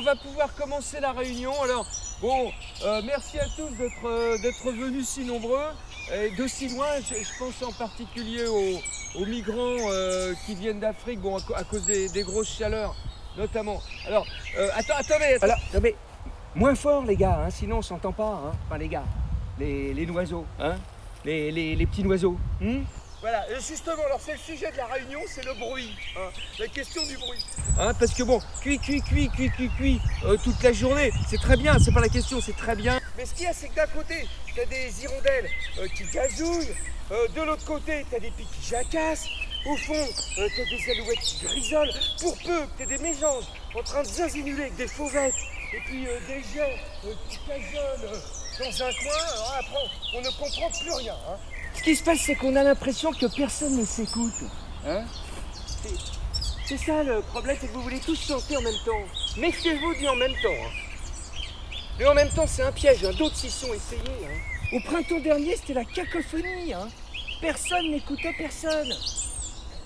va pouvoir commencer la réunion. Alors, bon, merci à tous d'être venus si nombreux et d'aussi loin. Je pense en particulier aux migrants qui viennent d'Afrique, bon, à cause des grosses chaleurs, notamment. Alors, attendez. Alors, non mais, moins fort les gars, hein, sinon on s'entend pas. Hein. Enfin les gars, les oiseaux, hein, les petits oiseaux. Voilà, et justement, alors c'est le sujet de la réunion, c'est le bruit, hein, la question du bruit. Hein, parce que bon, cuit, toute la journée, c'est très bien, c'est pas la question, c'est très bien. Mais ce qu'il y a, c'est que d'un côté, t'as des hirondelles qui gazouillent, de l'autre côté, t'as des pics qui jacassent, au fond, t'as des alouettes qui grisolent, pour peu que t'aies des mésanges en train de zinzinuler avec des fauvettes, et puis des jets qui casonnent dans un coin, alors après, on ne comprend plus rien. Hein. Ce qui se passe, c'est qu'on a l'impression que personne ne s'écoute. Hein, c'est ça le problème, c'est que vous voulez tous chanter en même temps. Méfiez-vous du en même temps. Hein. Le en même temps, c'est un piège, hein. D'autres s'y sont essayés. Hein. Au printemps dernier, c'était la cacophonie. Hein. Personne n'écoutait personne.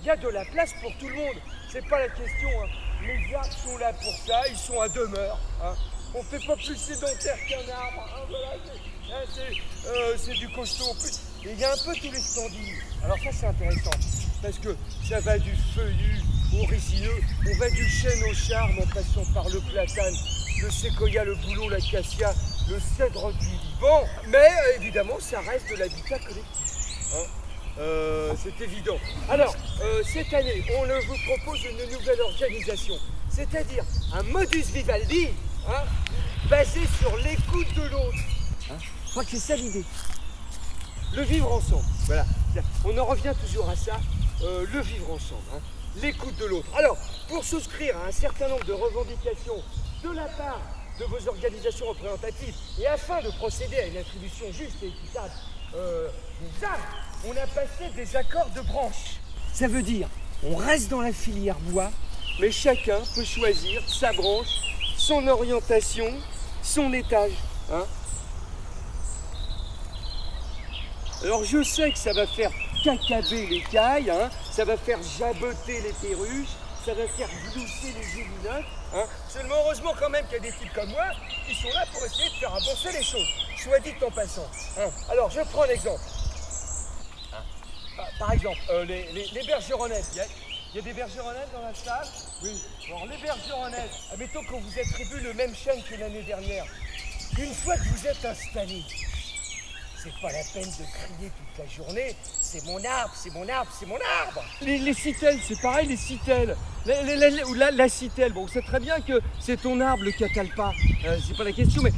Il y a de la place pour tout le monde, c'est pas la question. Hein. Les arbres sont là pour ça, ils sont à demeure. Hein. On fait pas plus sédentaire qu'un arbre. Hein. Voilà, c'est du costaud. Et il y a un peu tous les standings. Alors ça, c'est intéressant, parce que ça va du feuillu au résineux, on va du chêne au charme en passant par le platane, le séquoia, le bouleau, l'acacia, le cèdre du Liban. Mais évidemment, ça reste de l'habitat collectif. Hein. C'est évident. Alors, cette année, on vous propose une nouvelle organisation, c'est-à-dire un modus vivendi, hein, basé sur l'écoute de l'autre. Hein, je crois que c'est ça l'idée. Le vivre ensemble, voilà. On en revient toujours à ça, le vivre ensemble, hein, l'écoute de l'autre. Alors, pour souscrire à un certain nombre de revendications de la part de vos organisations représentatives et afin de procéder à une attribution juste et équitable des arbres, on a passé des accords de branche. Ça veut dire, on reste dans la filière bois, mais chacun peut choisir sa branche, son orientation, son étage. Hein. Alors je sais que ça va faire cacaber les cailles, hein, ça va faire jaboter les perruches, ça va faire glousser les gélinottes. Hein. Seulement heureusement quand même qu'il y a des types comme moi qui sont là pour essayer de faire avancer les choses, soit dit en passant. Hein. Alors je prends l'exemple. Hein. Par exemple, les bergeronnettes. Il y a des bergeronnettes dans la salle? Oui. Alors les bergeronnettes, admettons qu'on vous attribue le même chêne que l'année dernière. Une fois que vous êtes installés, c'est pas la peine de crier toute la journée. C'est mon arbre, c'est mon arbre, c'est mon arbre. Les citelles, c'est pareil, les citelles. La citelle, bon, c'est très bien que c'est ton arbre le catalpa. C'est pas la question, mais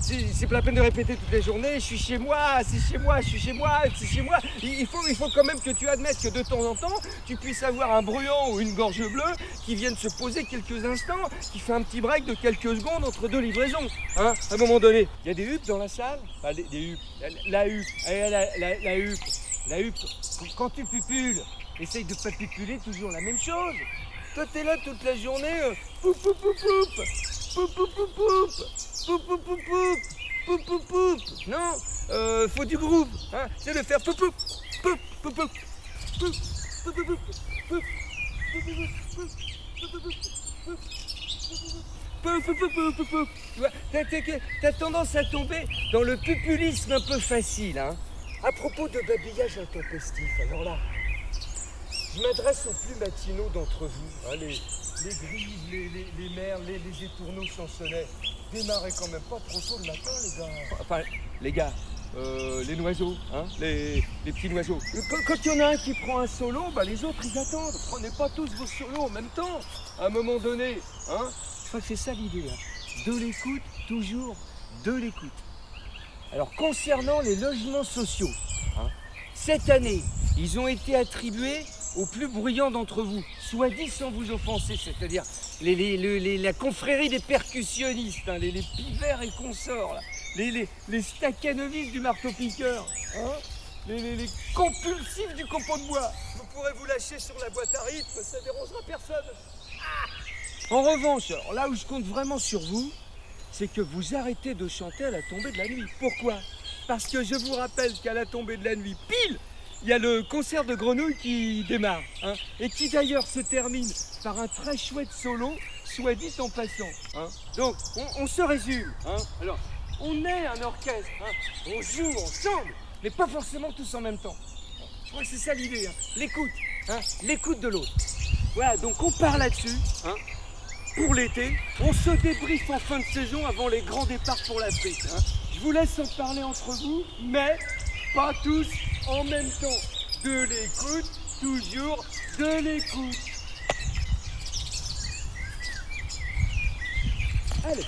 c'est pas la peine de répéter toute la journée. Je suis chez moi, c'est chez moi, je suis chez moi, c'est chez moi. Il faut quand même que tu admettes que de temps en temps, tu puisses avoir un bruant ou une gorge bleue qui vienne se poser quelques instants, qui fait un petit break de quelques secondes entre deux livraisons. Hein, à un moment donné, il y a des huppes dans la salle. Enfin, des huppes. La huppe, la huppe. La huppe, quand tu pupules, essaye de pas pupuler toujours la même chose. Toi, t'es là toute la journée, poup poup poup poup, poup poup poup poup, poup poup poup poup, poup poup poup. Non, faut du groove, hein. C'est de faire poup poup poup poup poup, poup poup poup poup, poup poup poup. T'as tendance à tomber dans le populisme un peu facile, hein. À propos de babillage intempestif, alors là, je m'adresse aux plus matinaux d'entre vous, hein, les grives, les merles, les étourneaux chansonnets. Démarrez quand même pas trop tôt le matin, les gars. Enfin, les gars, les noiseaux, hein, les petits noiseaux. Quand il y en a un qui prend un solo, bah les autres ils attendent. Prenez pas tous vos solos en même temps. À un moment donné, hein. Je crois que c'est ça l'idée, hein. De l'écoute, toujours de l'écoute. Alors concernant les logements sociaux, hein, cette année, ils ont été attribués aux plus bruyants d'entre vous, soit dit sans vous offenser, c'est-à-dire la confrérie des percussionnistes, hein, les pivers et consorts, là, les staccanovistes du marteau-piqueur, hein, les compulsifs du copeau de bois. Vous pourrez vous lâcher sur la boîte à rythme, ça dérangera personne. En revanche, alors là où je compte vraiment sur vous, c'est que vous arrêtez de chanter à la tombée de la nuit. Pourquoi? Parce que je vous rappelle qu'à la tombée de la nuit, pile, il y a le concert de grenouilles qui démarre, hein, et qui d'ailleurs se termine par un très chouette solo soit dit en passant. Hein. Donc, on se résume. Hein. Alors, on est un orchestre, hein. On joue ensemble, mais pas forcément tous en même temps. Je crois que c'est ça l'idée, hein. L'écoute, hein. L'écoute de l'autre. Voilà, donc on part là-dessus, hein. Pour l'été, on se débriefe en fin de saison avant les grands départs pour l'Afrique. Hein. Je vous laisse en parler entre vous, mais pas tous en même temps. De l'écoute, toujours de l'écoute. Allez.